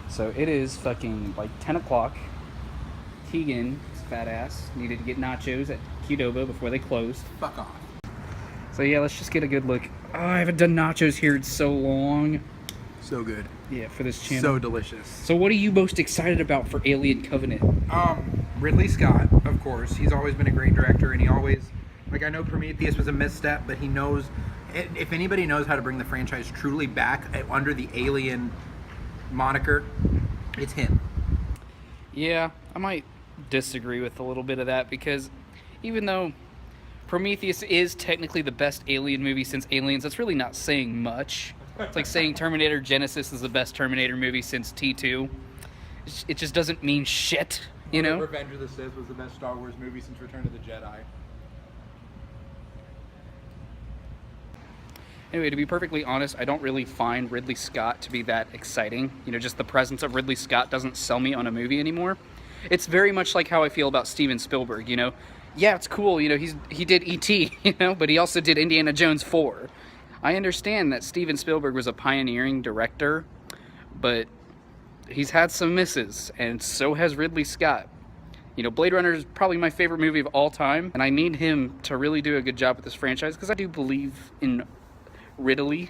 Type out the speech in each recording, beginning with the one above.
So it is fucking like 10 o'clock. Tegan, his fat ass, needed to get nachos at Qdoba before they closed. Fuck off. So yeah, let's just get a good look. Oh, I haven't done nachos here in so long. So good. Yeah, for this channel. So delicious. So what are you most excited about for Alien Covenant? Ridley Scott, of course. He's always been a great director, and he always, like, I know Prometheus was a misstep, but he knows, if anybody knows how to bring the franchise truly back under the Alien moniker, it's him. Yeah, I might disagree with a little bit of that, because even though Prometheus is technically the best Alien movie since Aliens, that's really not saying much. It's like saying Terminator Genesis is the best Terminator movie since T2. It just doesn't mean shit, you know? Revenge of the Sith was the best Star Wars movie since Return of the Jedi. Anyway, to be perfectly honest, I don't really find Ridley Scott to be that exciting. You know, just the presence of Ridley Scott doesn't sell me on a movie anymore. It's very much like how I feel about Steven Spielberg, you know? Yeah, it's cool, you know, he did E.T., you know, but he also did Indiana Jones 4. I understand that Steven Spielberg was a pioneering director, but he's had some misses, and so has Ridley Scott. You know, Blade Runner is probably my favorite movie of all time, and I need him to really do a good job with this franchise, because I do believe in Ridley.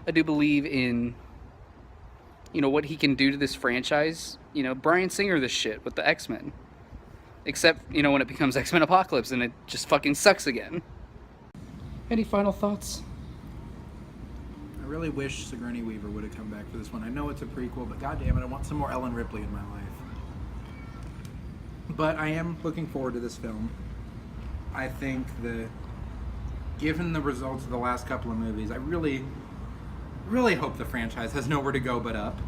I do believe in, you know, what he can do to this franchise. You know, Bryan Singer this shit with the X-Men. Except, you know, when it becomes X-Men Apocalypse and it just fucking sucks again. Any final thoughts? I really wish Sigourney Weaver would have come back for this one. I know it's a prequel, but goddamn it, I want some more Ellen Ripley in my life. But I am looking forward to this film. I think that, given the results of the last couple of movies, I really, really hope the franchise has nowhere to go but up.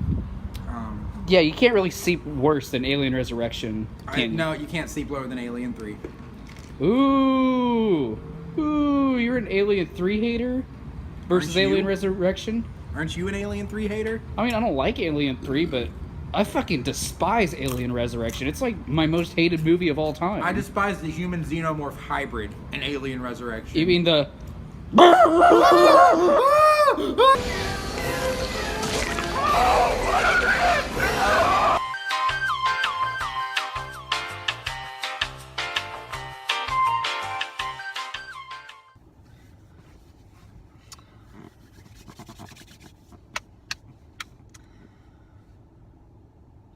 Yeah, you can't really see worse than Alien Resurrection. No, you can't see lower than Alien 3. Ooh, you're an Alien 3 hater versus Alien Resurrection? Aren't you an Alien 3 hater? I mean, I don't like Alien 3, but I fucking despise Alien Resurrection. It's like my most hated movie of all time. I despise the human xenomorph hybrid in Alien Resurrection. You mean the...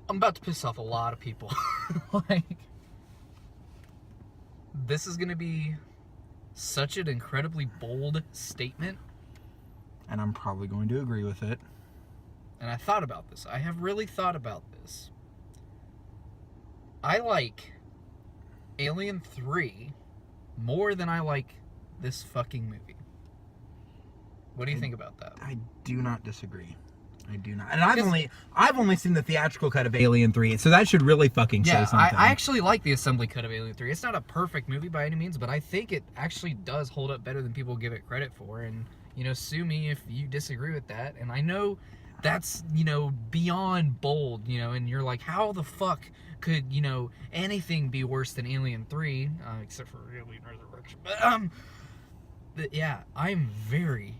I'm about to piss off a lot of people. Like, this is going to be such an incredibly bold statement. And I'm probably going to agree with it. And I thought about this. I have really thought about this. I like Alien 3 more than I like this fucking movie. What do you think about that? I do not disagree. I do not. And I've only seen the theatrical cut of Alien 3, so that should really fucking say something. I actually like the assembly cut of Alien 3. It's not a perfect movie by any means, but I think it actually does hold up better than people give it credit for. And, you know, sue me if you disagree with that. And I know that's, you know, beyond bold, you know, and you're like, how the fuck could, you know, anything be worse than Alien 3, except for Alien Resurrection. But yeah, I'm very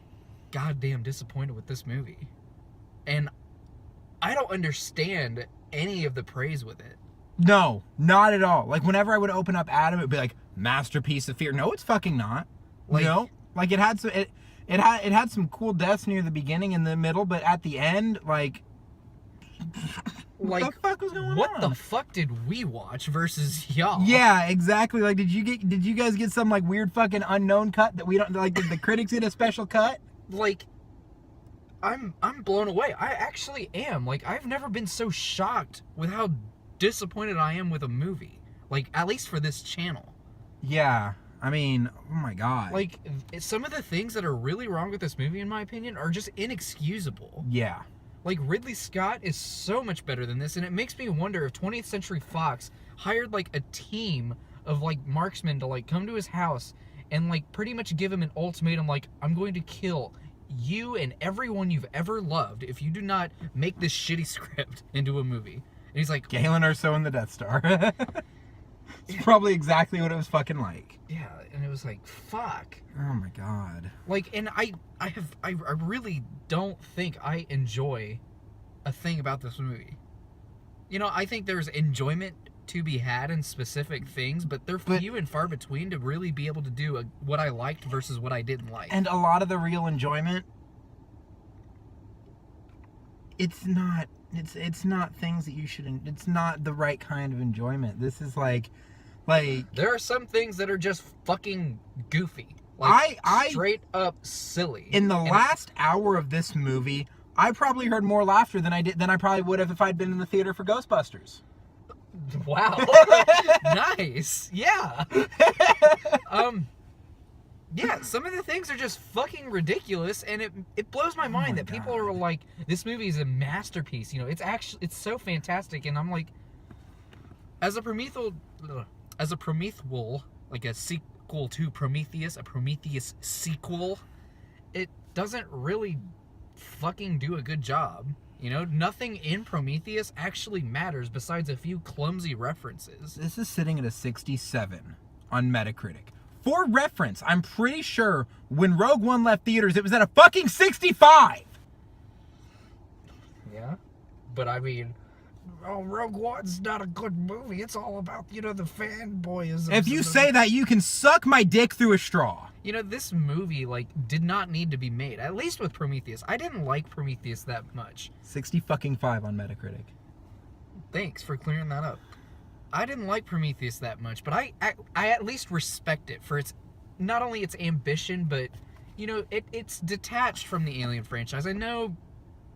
goddamn disappointed with this movie. And I don't understand any of the praise with it. No, not at all. Like, whenever I would open up Adam, it would be like, masterpiece of fear. No, it's fucking not. Like, you know? Like, it had some cool deaths near the beginning and the middle, but at the end, like what the fuck was going on? What the fuck did we watch versus y'all? Yeah, exactly. Like, did you guys get some, like, weird fucking unknown cut that we don't, like, did the critics get a special cut? Like, I'm blown away. I actually am. Like, I've never been so shocked with how disappointed I am with a movie. Like, at least for this channel. Yeah. I mean, oh my god. Like, some of the things that are really wrong with this movie, in my opinion, are just inexcusable. Yeah. Like, Ridley Scott is so much better than this, and it makes me wonder if 20th Century Fox hired, like, a team of, like, marksmen to, like, come to his house and, like, pretty much give him an ultimatum, like, I'm going to kill you and everyone you've ever loved if you do not make this shitty script into a movie. And he's like, Galen Erso and the Death Star. It's probably exactly what it was fucking like. Yeah, and it was like, fuck. Oh my god. Like, and I really don't think I enjoy a thing about this movie. You know, I think there's enjoyment to be had in specific things, but they're few and far between to really be able to do what I liked versus what I didn't like. And a lot of the real enjoyment, it's not things that you should, it's not the right kind of enjoyment. This is like there are some things that are just fucking goofy. Like, I straight up silly. In the last hour of this movie, I probably heard more laughter than I probably would have if I'd been in the theater for Ghostbusters. Wow. Nice. Yeah. Yeah, some of the things are just fucking ridiculous, and it blows my mind that people are like, this movie is a masterpiece. You know, it's so fantastic, and I'm like, as a Promethuel, like a sequel to Prometheus, a Prometheus sequel, it doesn't really fucking do a good job. You know, nothing in Prometheus actually matters besides a few clumsy references. This is sitting at a 67 on Metacritic. For reference, I'm pretty sure when Rogue One left theaters, it was at a fucking 65! Yeah? But I mean, Rogue One's not a good movie. It's all about, you know, the fanboyism. If you say that, you can suck my dick through a straw. You know, this movie, like, did not need to be made. At least with Prometheus. I didn't like Prometheus that much. 60-fucking-5 on Metacritic. Thanks for clearing that up. I didn't like Prometheus that much, but I at least respect it for its, not only its ambition, but, you know, it's detached from the Alien franchise. I know,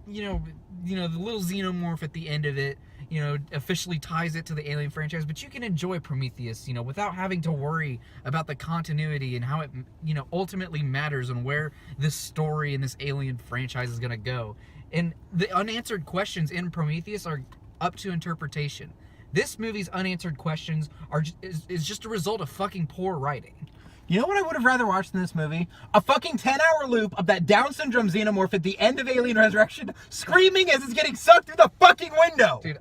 you know, the little xenomorph at the end of it, you know, officially ties it to the Alien franchise, but you can enjoy Prometheus, you know, without having to worry about the continuity and how it, you know, ultimately matters and where this story and this Alien franchise is going to go. And the unanswered questions in Prometheus are up to interpretation. This movie's unanswered questions is just a result of fucking poor writing. You know what I would have rather watched in this movie? A fucking 10-hour loop of that Down syndrome xenomorph at the end of Alien Resurrection screaming as it's getting sucked through the fucking window. Dude,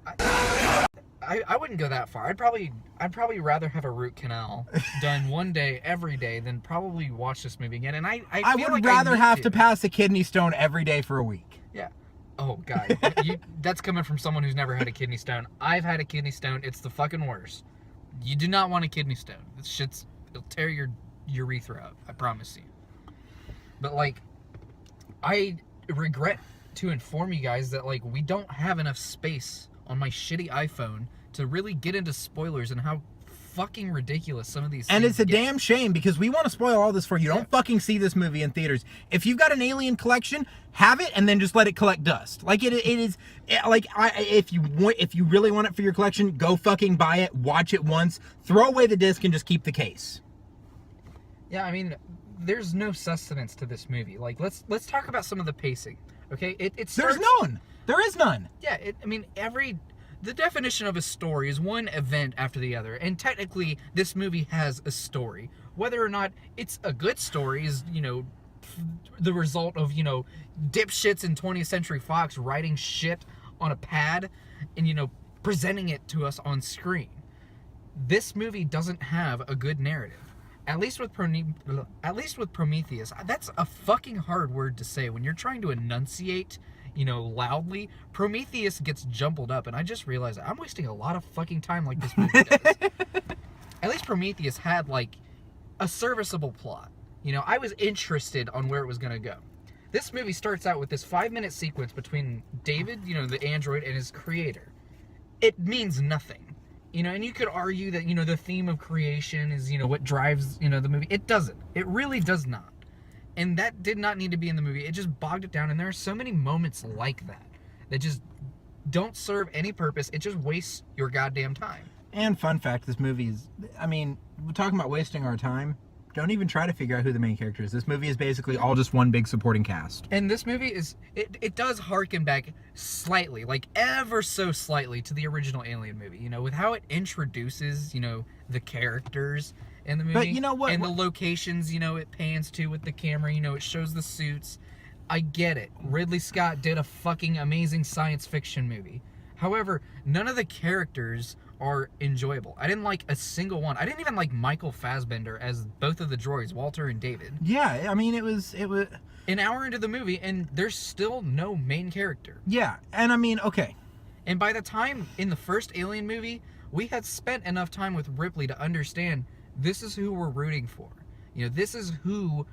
I wouldn't go that far. I'd probably rather have a root canal done one day, every day, than probably watch this movie again. And I feel would like rather need have to pass a kidney stone every day for a week. Yeah. Oh, God. That's coming from someone who's never had a kidney stone. I've had a kidney stone. It's the fucking worst. You do not want a kidney stone. It'll tear your urethra up. I promise you. But, like, I regret to inform you guys that, like, we don't have enough space on my shitty iPhone to really get into spoilers and how fucking ridiculous some of these things And it's a damn shame because we want to spoil all this for you. Yeah. Don't fucking see this movie in theaters. If you've got an Alien collection, have it and then just let it collect dust. Like it is like if you really want it for your collection, go fucking buy it, watch it once, throw away the disc and just keep the case. Yeah, I mean, there's no sustenance to this movie. Like, let's talk about some of the pacing. Okay, it starts, There's none. There is none. Yeah, the definition of a story is one event after the other, and technically, this movie has a story. Whether or not it's a good story is, you know, the result of, you know, dipshits in 20th Century Fox writing shit on a pad and, you know, presenting it to us on screen. This movie doesn't have a good narrative. At least with Prometheus, that's a fucking hard word to say. When you're trying to enunciate, you know, loudly, Prometheus gets jumbled up, and I just realized I'm wasting a lot of fucking time like this movie does. At least Prometheus had, like, a serviceable plot. You know, I was interested on where it was going to go. This movie starts out with this 5-minute sequence between David, you know, the android, and his creator. It means nothing. You know, and you could argue that, you know, the theme of creation is, you know, what drives, you know, the movie. It doesn't. It really does not. And that did not need to be in the movie. It just bogged it down. And there are so many moments like that just don't serve any purpose. It just wastes your goddamn time. And fun fact, this movie is, I mean, we're talking about wasting our time. Don't even try to figure out who the main character is. This movie is basically all just one big supporting cast. And this movie is, it does harken back slightly, like ever so slightly, to the original Alien movie, you know, with how it introduces, you know, the characters in the movie. But you know what? And the locations, you know, it pans to with the camera, you know, it shows the suits. I get it. Ridley Scott did a fucking amazing science fiction movie. However, none of the characters are enjoyable. I didn't like a single one. I didn't even like Michael Fassbender as both of the droids, Walter and David. Yeah, I mean, it was An hour into the movie, and there's still no main character. Yeah, and I mean, okay. And by the time in the first Alien movie, we had spent enough time with Ripley to understand this is who we're rooting for. You know, this is who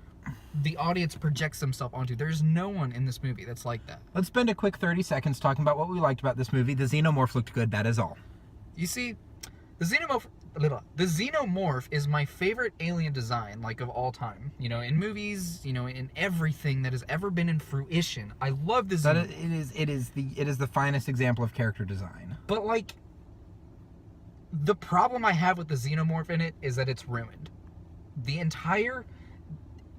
the audience projects themselves onto. There's no one in this movie that's like that. Let's spend a quick 30 seconds talking about what we liked about this movie. The xenomorph looked good, that is all. You see, the xenomorph is my favorite alien design, like, of all time. You know, in movies, you know, in everything that has ever been in fruition. I love the xenomorph. It is the finest example of character design. But, like, the problem I have with the xenomorph in it is that it's ruined. The entire,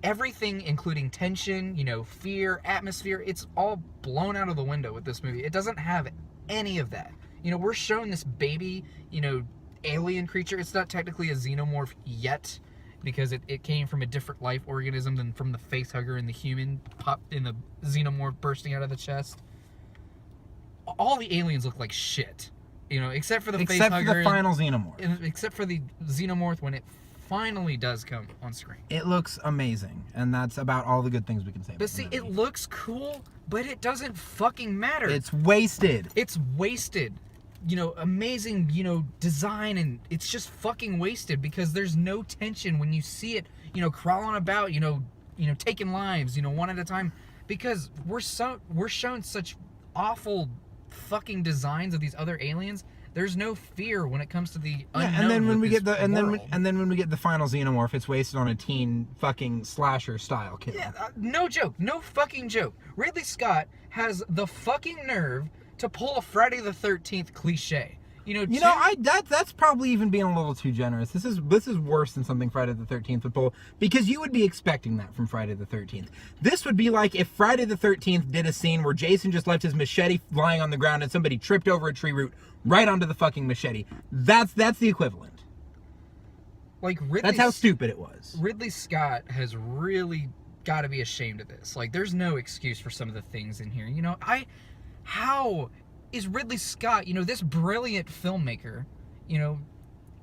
everything, including tension, you know, fear, atmosphere, it's all blown out of the window with this movie. It doesn't have any of that. You know, we're shown this baby, you know, alien creature. It's not technically a xenomorph yet, because it came from a different life organism than from the facehugger and the human in the xenomorph bursting out of the chest. All the aliens look like shit. You know, except for the facehugger. Except for the final xenomorph. Except for the xenomorph when it finally does come on screen. It looks amazing, and that's about all the good things we can say about But see, it looks cool, but it doesn't fucking matter. It's wasted. It's wasted. You know, amazing, you know, design, and it's just fucking wasted because there's no tension when you see it, you know, crawling about, you know, taking lives, you know, one at a time, because we're shown such awful fucking designs of these other aliens. There's no fear when it comes to the unknown. And then when we get the world. when we get the final xenomorph, it's wasted on a teen fucking slasher style kill. Yeah, no joke, no fucking joke. Ridley Scott has the fucking nerve to pull a Friday the 13th cliche. That's probably even being a little too generous. This is worse than something Friday the 13th would pull, because you would be expecting that from Friday the 13th. This would be like if Friday the 13th did a scene where Jason just left his machete lying on the ground and somebody tripped over a tree root right onto the fucking machete. That's the equivalent. Like, that's how stupid it was. Ridley Scott has really got to be ashamed of this. Like, there's no excuse for some of the things in here. You know, how is Ridley Scott, you know, this brilliant filmmaker, you know,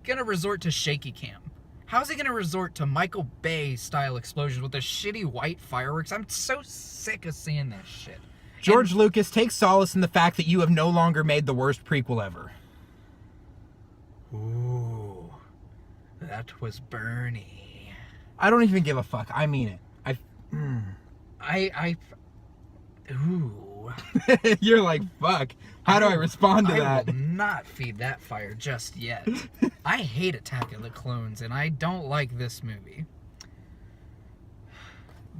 gonna resort to shaky cam? How's he gonna resort to Michael Bay style explosions with the shitty white fireworks? I'm so sick of seeing that shit. George Lucas, take solace in the fact that you have no longer made the worst prequel ever. Ooh, that was Bernie. I don't even give a fuck. I mean it. Ooh. You're like, fuck. How do I respond to that? I will not feed that fire just yet. I hate Attack of the Clones, and I don't like this movie.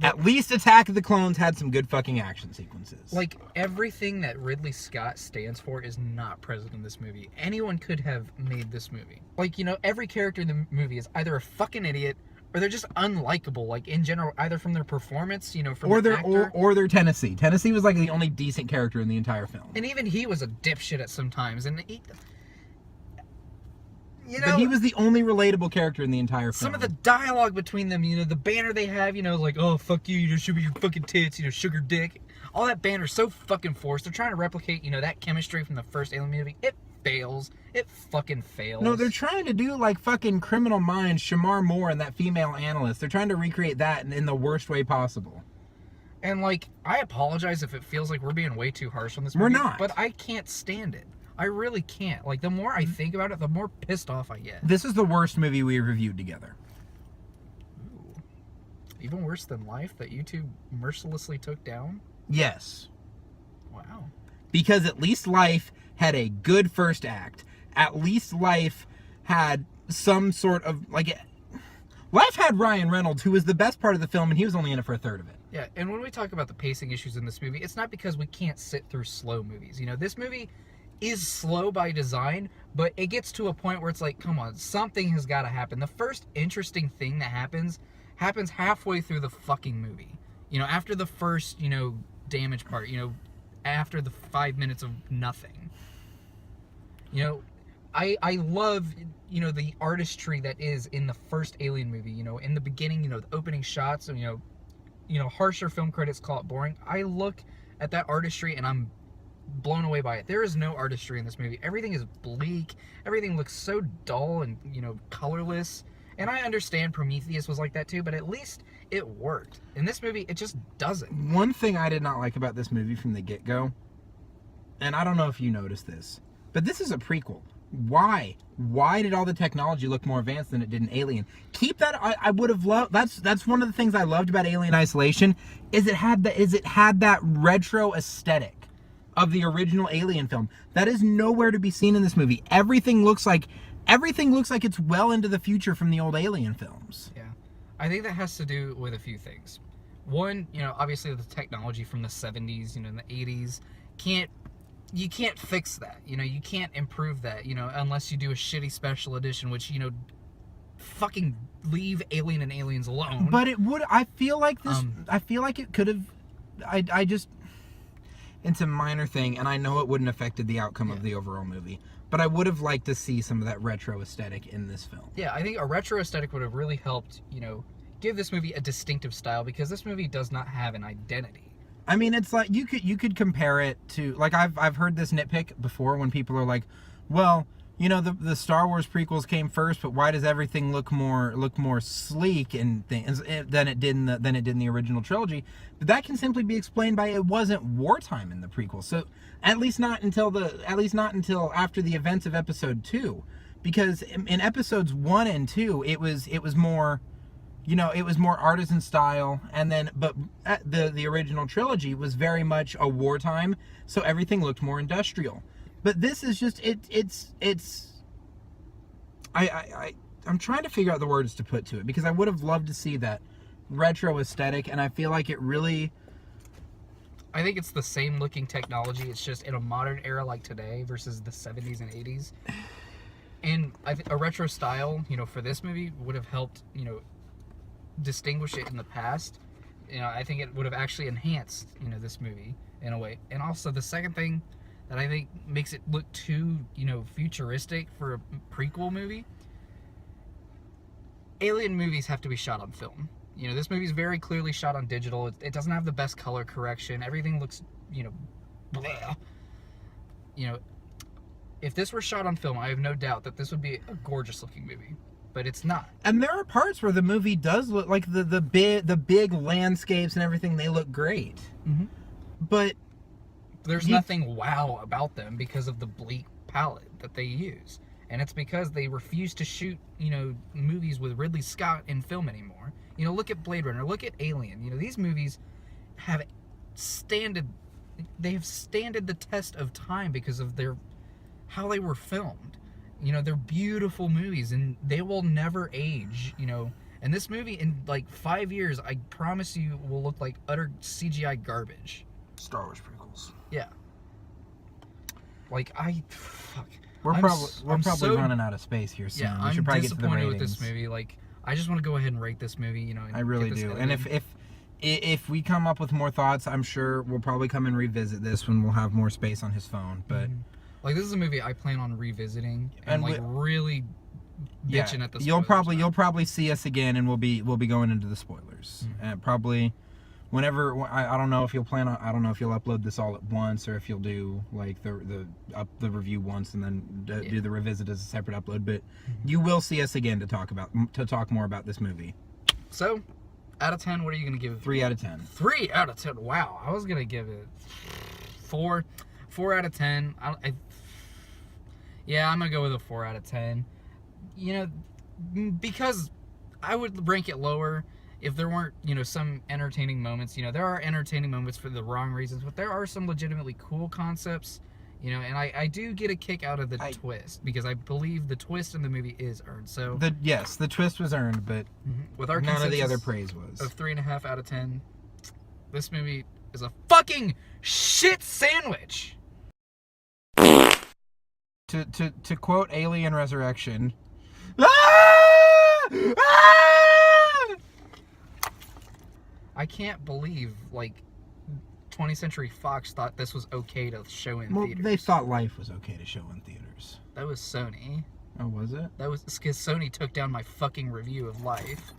At least Attack of the Clones had some good fucking action sequences. Like, everything that Ridley Scott stands for is not present in this movie. Anyone could have made this movie. Like, you know, every character in the movie is either a fucking idiot, or they're just unlikable, like, in general, either from their performance, you know, from or their actor. Or their Tennessee. Tennessee was like the only decent character in the entire film. And even he was a dipshit at some times, and but he was the only relatable character in the entire film. Some of the dialogue between them, you know, the banner they have, you know, like, oh, fuck you, show me your fucking tits, you know, sugar dick. All that banner's so fucking forced. They're trying to replicate, you know, that chemistry from the first Alien movie. It fails. It fucking fails. No, they're trying to do like fucking Criminal Minds, Shamar Moore and that female analyst. They're trying to recreate that in the worst way possible. And, like, I apologize if it feels like we're being way too harsh on this movie. We're not. But I can't stand it. I really can't. Like, the more I think about it, the more pissed off I get. This is the worst movie we reviewed together. Ooh. Even worse than Life that you two mercilessly took down? Yes. Wow. Because at least Life had a good first act. At least Life had some sort of, like... Life had Ryan Reynolds, who was the best part of the film, and he was only in it for a third of it. Yeah, and when we talk about the pacing issues in this movie, it's not because we can't sit through slow movies. You know, this movie is slow by design, but it gets to a point where it's like, come on, something has got to happen. The first interesting thing that happens halfway through the fucking movie. You know, after the first, you know, damage part, you know, after the 5 minutes of nothing. You know, I love, you know, the artistry that is in the first Alien movie. You know, in the beginning, you know, the opening shots, and, you know, harsher film critics call it boring. I look at that artistry and I'm blown away by it. There is no artistry in this movie. Everything is bleak. Everything looks so dull and, colorless. And I understand Prometheus was like that too, but at least it worked. In this movie, it just doesn't. One thing I did not like about this movie from the get-go, and I don't know if you noticed this, but this is a prequel. Why? Why did all the technology look more advanced than it did in Alien? Keep that. I would have loved. That's one of the things I loved about Alien Isolation is it had that retro aesthetic of the original Alien film. That is nowhere to be seen in this movie. Everything looks like it's well into the future from the old Alien films. Yeah, I think that has to do with a few things. One, obviously the technology from the 70s, and the 80s you can't fix that. You can't improve that, unless you do a shitty special edition, which, fucking leave Alien and Aliens alone. But it would, I feel like it could have, I just, it's a minor thing, and I know it wouldn't have affected the outcome of the overall movie. But I would have liked to see some of that retro aesthetic in this film. Yeah, I think a retro aesthetic would have really helped, give this movie a distinctive style, because this movie does not have an identity. I mean, it's like you could compare it to, like, I've heard this nitpick before when people are like, well, the Star Wars prequels came first, but why does everything look more sleek and things than it did in the original trilogy? But that can simply be explained by it wasn't wartime in the prequel. So at least not until after the events of Episode 2, because in Episodes 1 and 2 it was more. It was more artisan style, but the original trilogy was very much a wartime, so everything looked more industrial. But this is just I'm trying to figure out the words to put to it, because I would have loved to see that retro aesthetic, and I feel like it really. I think it's the same looking technology. It's just in a modern era like today versus the 70s and 80s. And I think a retro style, for this movie would have helped, distinguish it in the past. I think it would have actually enhanced, this movie in a way. And also the second thing that I think makes it look too, futuristic for a prequel movie, Alien movies have to be shot on film. This movie is very clearly shot on digital. It doesn't have the best color correction. Everything looks, bleh. If this were shot on film, I have no doubt that this would be a gorgeous looking movie. But it's not. And there are parts where the movie does look like the big landscapes and everything. They look great, but there's nothing wow about them because of the bleak palette that they use, and it's because they refuse to shoot movies with Ridley Scott in film anymore. Look at Blade Runner, look at Alien. These movies have standed the test of time because of how they were filmed. They're beautiful movies, and they will never age, And this movie, in like 5 years, I promise you, will look like utter CGI garbage. Star Wars prequels. Yeah. We're probably running out of space here soon. Yeah, we should I'm probably get to the disappointed ratings. with this movie. I just want to go ahead and rate this movie, And I really do. And if we come up with more thoughts, I'm sure we'll probably come and revisit this when we'll have more space on his phone. But. This is a movie I plan on revisiting and really bitching at the spoilers. You'll probably see us again, and we'll be going into the spoilers. And probably whenever, I don't know if you'll upload this all at once, or if you'll do like the review once and then do the revisit as a separate upload. But you will see us again to talk more about this movie. So, out of 10, what are you gonna give it? 3 out of 10. 3 out of 10. Wow, I was gonna give it 4. 4 out of 10. Yeah, I'm gonna go with a 4 out of 10. Because I would rank it lower if there weren't, some entertaining moments. There are entertaining moments for the wrong reasons, but there are some legitimately cool concepts, and I do get a kick out of the twist, because I believe the twist in the movie is earned. So the twist was earned, but with our none of the other praise was. Of 3.5 out of 10, this movie is a fucking shit sandwich. To quote Alien Resurrection, I can't believe 20th Century Fox thought this was okay to show in theaters. They thought Life was okay to show in theaters. That was Sony. Oh, was it? That was because Sony took down my fucking review of Life.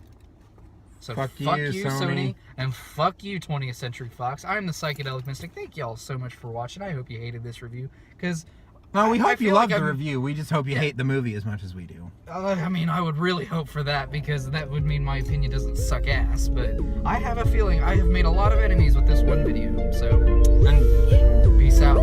So Fuck you, Sony, Sony. and fuck you, 20th Century Fox. I'm the Psychedelic Mystic. Thank y'all so much for watching. I hope you hated this review, because Well, we I hope you feel love like the I'm- review. We just hope you Yeah. hate the movie as much as we do. I mean, I would really hope for that, because that would mean my opinion doesn't suck ass. But I have a feeling I have made a lot of enemies with this one video. So, And peace out.